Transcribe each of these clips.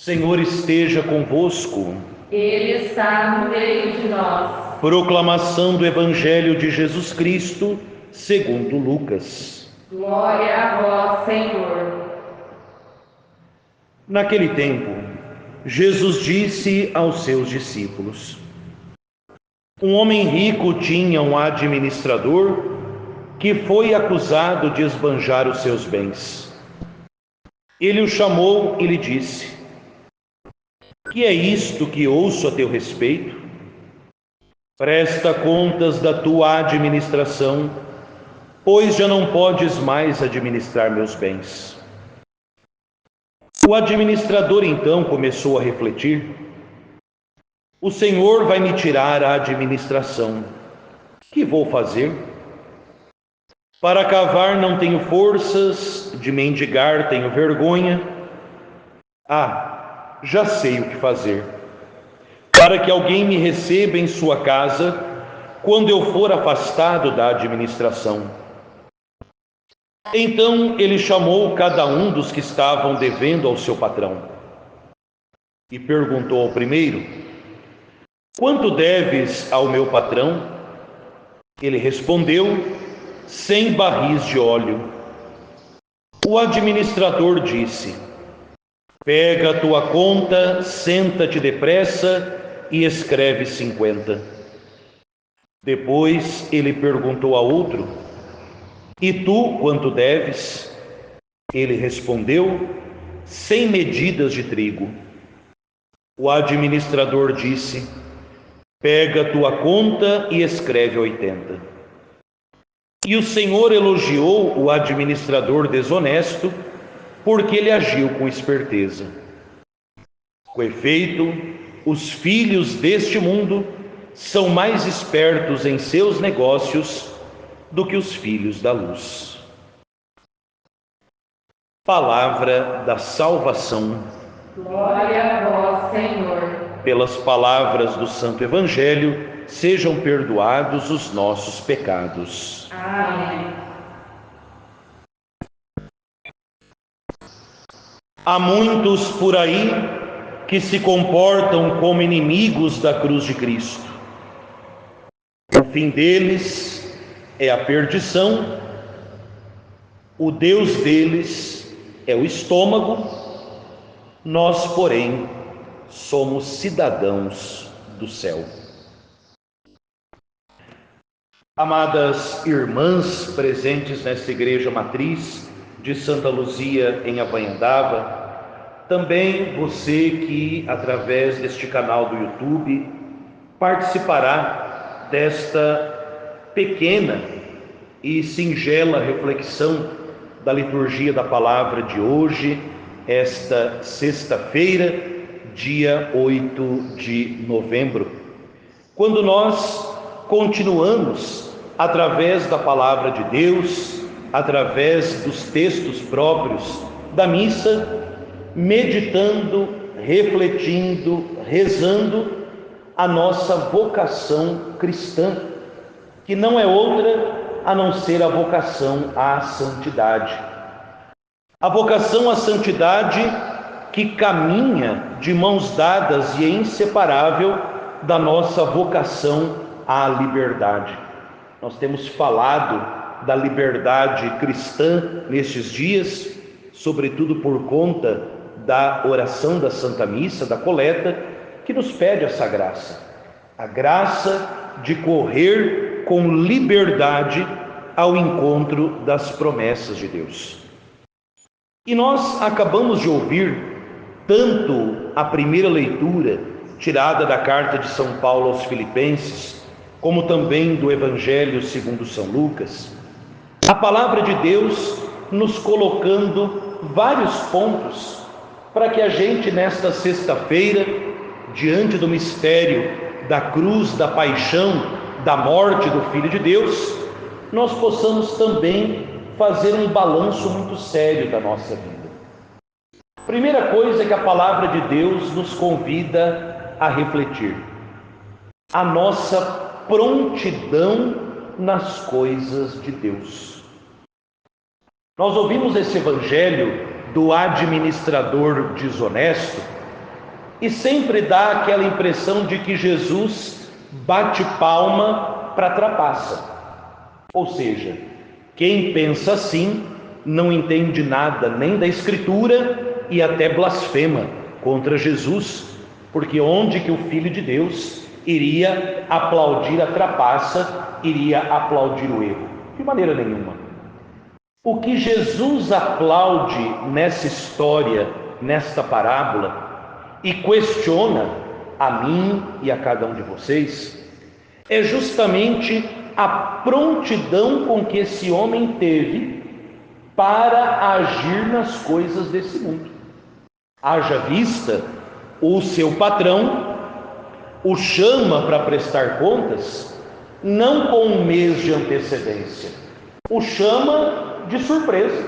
Senhor esteja convosco. Ele está no meio de nós. Proclamação do Evangelho de Jesus Cristo, segundo Lucas. Glória a vós, Senhor. Naquele tempo, Jesus disse aos seus discípulos: Um homem rico tinha um administrador que foi acusado de esbanjar os seus bens. Ele o chamou e lhe disse: Que é isto que ouço a teu respeito? Presta contas da tua administração, pois já não podes mais administrar meus bens. O administrador então começou a refletir: O Senhor vai me tirar a administração. Que vou fazer? Para cavar não tenho forças, de mendigar tenho vergonha. Já sei o que fazer. Para que alguém me receba em sua casa quando eu for afastado da administração. Então ele chamou cada um dos que estavam devendo ao seu patrão e perguntou ao primeiro: Quanto deves ao meu patrão? Ele respondeu: 100 barris de óleo. O administrador disse: Pega a tua conta, senta-te depressa e escreve 50. Depois ele perguntou a outro: E tu quanto deves? Ele respondeu: 100 medidas de trigo. O administrador disse: Pega a tua conta e escreve 80. E o Senhor elogiou o administrador desonesto, porque ele agiu com esperteza. Com efeito, os filhos deste mundo são mais espertos em seus negócios do que os filhos da luz. Palavra da salvação. Glória a vós, Senhor. Pelas palavras do Santo Evangelho, sejam perdoados os nossos pecados. Amém. Há muitos por aí que se comportam como inimigos da cruz de Cristo. O fim deles é a perdição, o Deus deles é o estômago, nós, porém, somos cidadãos do céu. Amadas irmãs presentes nesta igreja matriz de Santa Luzia em Avanhandava, também você que através deste canal do YouTube participará desta pequena e singela reflexão da liturgia da palavra de hoje, esta sexta-feira, dia 8 de novembro, quando nós continuamos através da palavra de Deus, através dos textos próprios da missa, meditando, refletindo, rezando a nossa vocação cristã, que não é outra a não ser a vocação à santidade. A vocação à santidade que caminha de mãos dadas e é inseparável da nossa vocação à liberdade. Nós temos falado da liberdade cristã nestes dias, sobretudo por conta da oração da Santa Missa, da coleta, que nos pede essa graça. A graça de correr com liberdade ao encontro das promessas de Deus. E nós acabamos de ouvir tanto a primeira leitura, tirada da carta de São Paulo aos Filipenses, como também do Evangelho segundo São Lucas, a palavra de Deus nos colocando vários pontos para que a gente nesta sexta-feira, diante do mistério da cruz, da paixão, da morte do Filho de Deus, nós possamos também fazer um balanço muito sério da nossa vida. Primeira coisa que a palavra de Deus nos convida a refletir: a nossa prontidão nas coisas de Deus. Nós ouvimos esse evangelho do administrador desonesto e sempre dá aquela impressão de que Jesus bate palma para a trapaça. Ou seja, quem pensa assim não entende nada nem da Escritura e até blasfema contra Jesus, porque onde que o Filho de Deus iria aplaudir a trapaça, iria aplaudir o erro? De maneira nenhuma. O que Jesus aplaude nessa história, nesta parábola, e questiona a mim e a cada um de vocês, é justamente a prontidão com que esse homem teve para agir nas coisas desse mundo. Haja vista, o seu patrão o chama para prestar contas, não com um mês de antecedência, o chama de surpresa.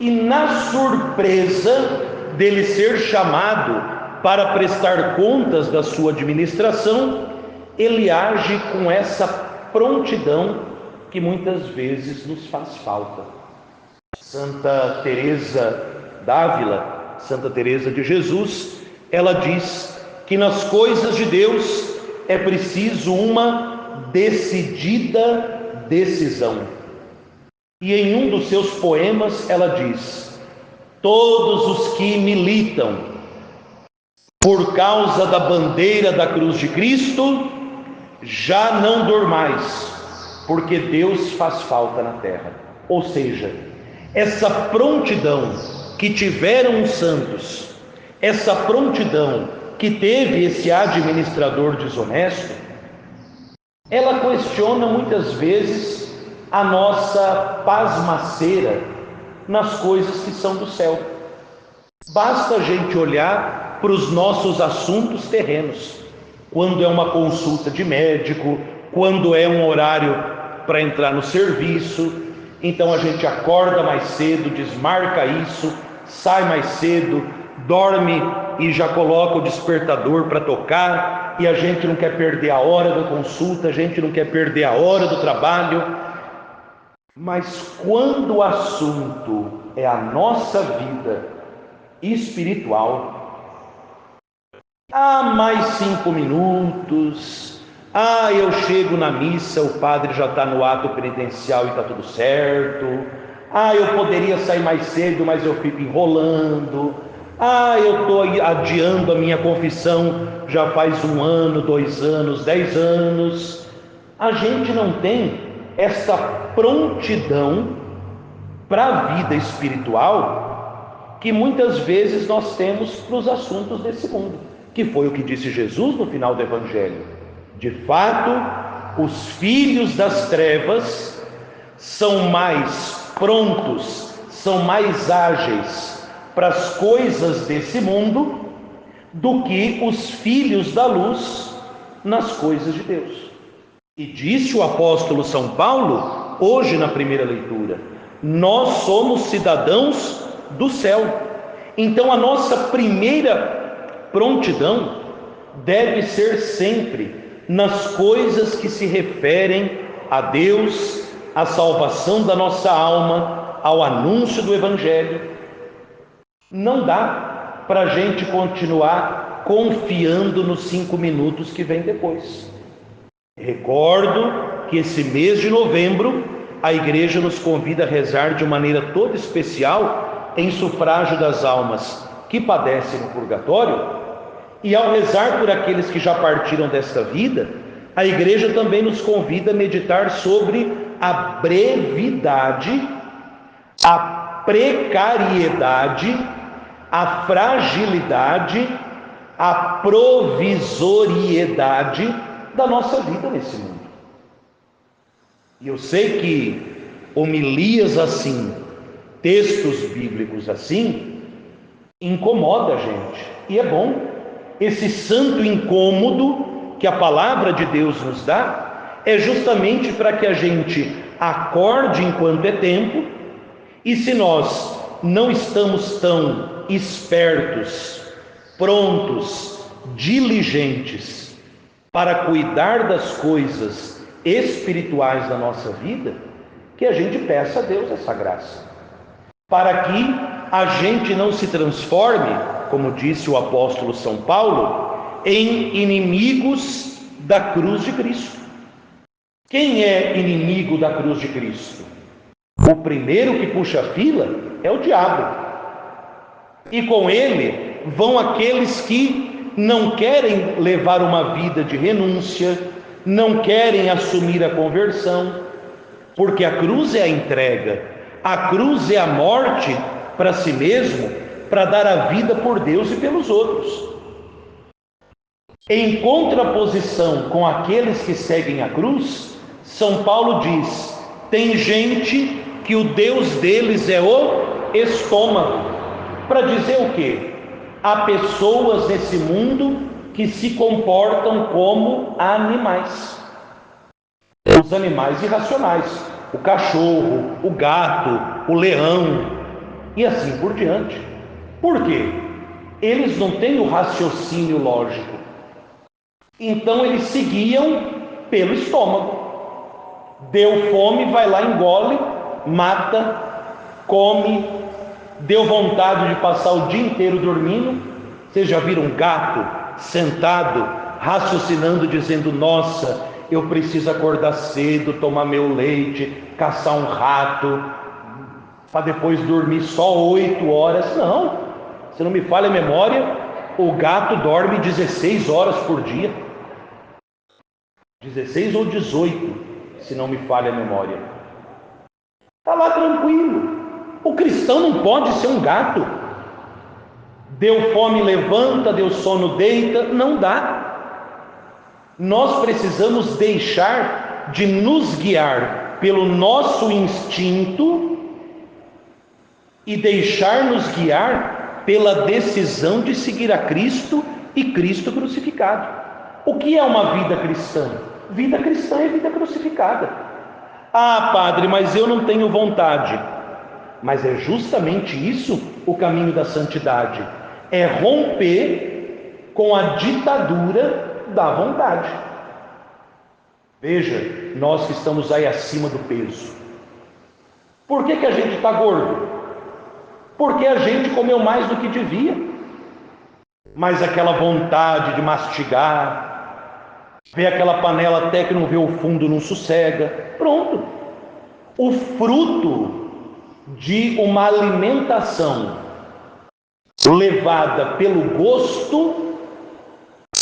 E na surpresa dele ser chamado para prestar contas da sua administração, ele age com essa prontidão que muitas vezes nos faz falta. Santa Teresa d'Ávila, Santa Teresa de Jesus, ela diz que nas coisas de Deus é preciso uma decidida decisão. E em um dos seus poemas ela diz: todos os que militam por causa da bandeira da cruz de Cristo, já não dormais, porque Deus faz falta na terra. Ou seja, essa prontidão que tiveram os santos, essa prontidão que teve esse administrador desonesto, ela questiona muitas vezes a nossa pasmaceira nas coisas que são do céu. Basta a gente olhar para os nossos assuntos terrenos, quando é uma consulta de médico, quando é um horário para entrar no serviço, então a gente acorda mais cedo, desmarca isso, sai mais cedo, dorme e já coloca o despertador para tocar, e a gente não quer perder a hora da consulta, a gente não quer perder a hora do trabalho. Mas quando o assunto é a nossa vida espiritual, mais 5 minutos, eu chego na missa, o padre já está no ato penitencial e está tudo certo, eu poderia sair mais cedo, mas eu fico enrolando, eu estou adiando a minha confissão já faz 1 ano, 2 anos, 10 anos. A gente não tem essa prontidão para a vida espiritual que muitas vezes nós temos para os assuntos desse mundo, que foi o que disse Jesus no final do Evangelho. De fato, os filhos das trevas são mais prontos, são mais ágeis para as coisas desse mundo do que os filhos da luz nas coisas de Deus. E disse o apóstolo São Paulo, hoje na primeira leitura, nós somos cidadãos do céu. Então a nossa primeira prontidão deve ser sempre nas coisas que se referem a Deus, à salvação da nossa alma, ao anúncio do Evangelho. Não dá para a gente continuar confiando nos 5 minutos que vem depois. Recordo que esse mês de novembro a igreja nos convida a rezar de maneira toda especial em sufrágio das almas que padecem no purgatório, e ao rezar por aqueles que já partiram desta vida, a igreja também nos convida a meditar sobre a brevidade, a precariedade, a fragilidade, a provisoriedade da nossa vida nesse mundo. E eu sei que homilias assim, textos bíblicos assim, incomoda a gente, e é bom. Esse santo incômodo que a palavra de Deus nos dá é justamente para que a gente acorde enquanto é tempo, e se nós não estamos tão espertos, prontos, diligentes para cuidar das coisas espirituais da nossa vida, que a gente peça a Deus essa graça, para que a gente não se transforme como disse o apóstolo São Paulo, em inimigos da cruz de Cristo. Quem é inimigo da cruz de Cristo? O primeiro que puxa a fila é o diabo. E com ele vão aqueles que não querem levar uma vida de renúncia, não querem assumir a conversão, porque a cruz é a entrega, a cruz é a morte para si mesmo, para dar a vida por Deus e pelos outros. Em contraposição com aqueles que seguem a cruz, São Paulo diz: tem gente que o Deus deles é o estômago. Para dizer o quê? Há pessoas nesse mundo que se comportam como animais. Os animais irracionais, o cachorro, o gato, o leão e assim por diante. Por quê? Eles não têm o raciocínio lógico. Então eles seguiam pelo estômago. Deu fome, vai lá, engole, mata, come. Deu vontade de passar o dia inteiro dormindo. Vocês já viram um gato sentado, raciocinando, dizendo: nossa, eu preciso acordar cedo, tomar meu leite, caçar um rato, para depois dormir só 8 horas? Não, se não me falha a memória, o gato dorme 16 horas por dia. 16 ou 18, se não me falha a memória. Está lá tranquilo. O cristão não pode ser um gato. Deu fome, levanta, deu sono, deita. Não dá. Nós precisamos deixar de nos guiar pelo nosso instinto e deixar-nos guiar pela decisão de seguir a Cristo e Cristo crucificado. O que é uma vida cristã? Vida cristã é vida crucificada. Ah, padre, mas eu não tenho vontade. Mas é justamente isso o caminho da santidade. É romper com a ditadura da vontade. Veja, nós que estamos aí acima do peso. Por que a gente está gordo? Porque a gente comeu mais do que devia. Mas aquela vontade de mastigar, ver aquela panela até que não vê o fundo, não sossega. Pronto. O fruto de uma alimentação levada pelo gosto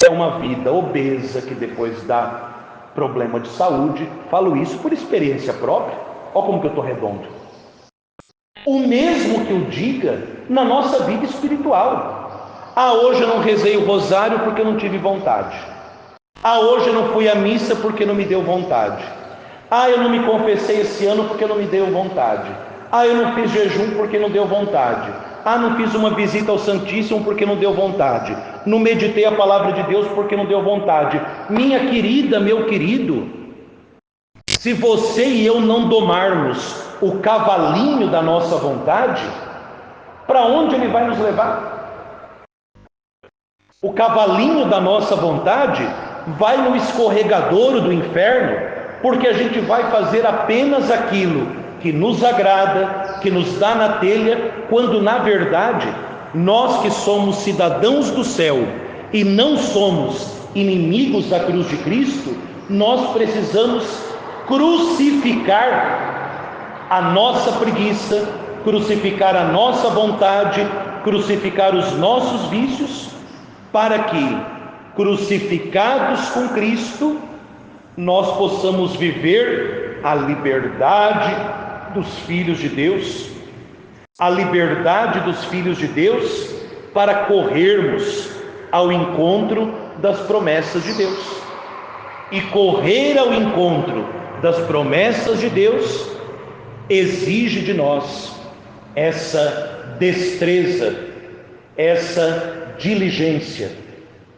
é uma vida obesa que depois dá problema de saúde. Falo isso por experiência própria. Olha como que eu estou redondo. O mesmo que eu diga na nossa vida espiritual. Ah, hoje eu não rezei o rosário porque eu não tive vontade. Ah, hoje eu não fui à missa porque não me deu vontade. Ah, eu não me confessei esse ano porque não me deu vontade. Ah, eu não fiz jejum porque não deu vontade. Ah, não fiz uma visita ao Santíssimo porque não deu vontade. Não meditei a palavra de Deus porque não deu vontade. Minha querida, meu querido, se você e eu não domarmos o cavalinho da nossa vontade, para onde ele vai nos levar? O cavalinho da nossa vontade vai no escorregadouro do inferno, porque a gente vai fazer apenas aquilo que nos agrada, que nos dá na telha, quando na verdade nós que somos cidadãos do céu e não somos inimigos da cruz de Cristo, nós precisamos crucificar a nossa preguiça, crucificar a nossa vontade, crucificar os nossos vícios, para que, crucificados com Cristo, nós possamos viver a liberdade dos filhos de Deus, a liberdade dos filhos de Deus para corrermos ao encontro das promessas de Deus. E correr ao encontro das promessas de Deus exige de nós essa destreza, essa diligência,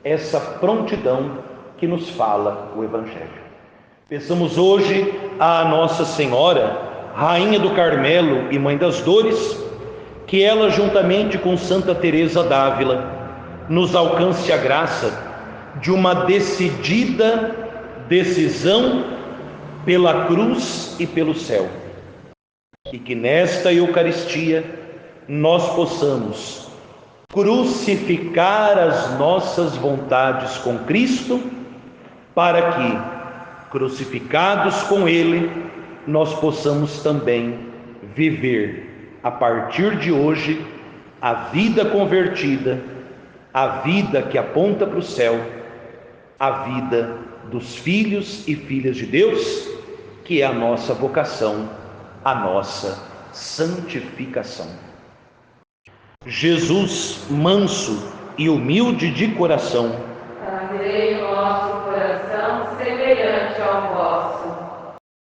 essa prontidão que nos fala o Evangelho. Peçamos hoje à Nossa Senhora, Rainha do Carmelo e Mãe das Dores, que ela, juntamente com Santa Teresa d'Ávila, nos alcance a graça de uma decidida decisão pela cruz e pelo céu, e que nesta Eucaristia nós possamos crucificar as nossas vontades com Cristo, para que, crucificados com Ele, nós possamos também viver, a partir de hoje, a vida convertida, a vida que aponta para o céu, a vida dos filhos e filhas de Deus, que é a nossa vocação, a nossa santificação. Jesus, manso e humilde de coração,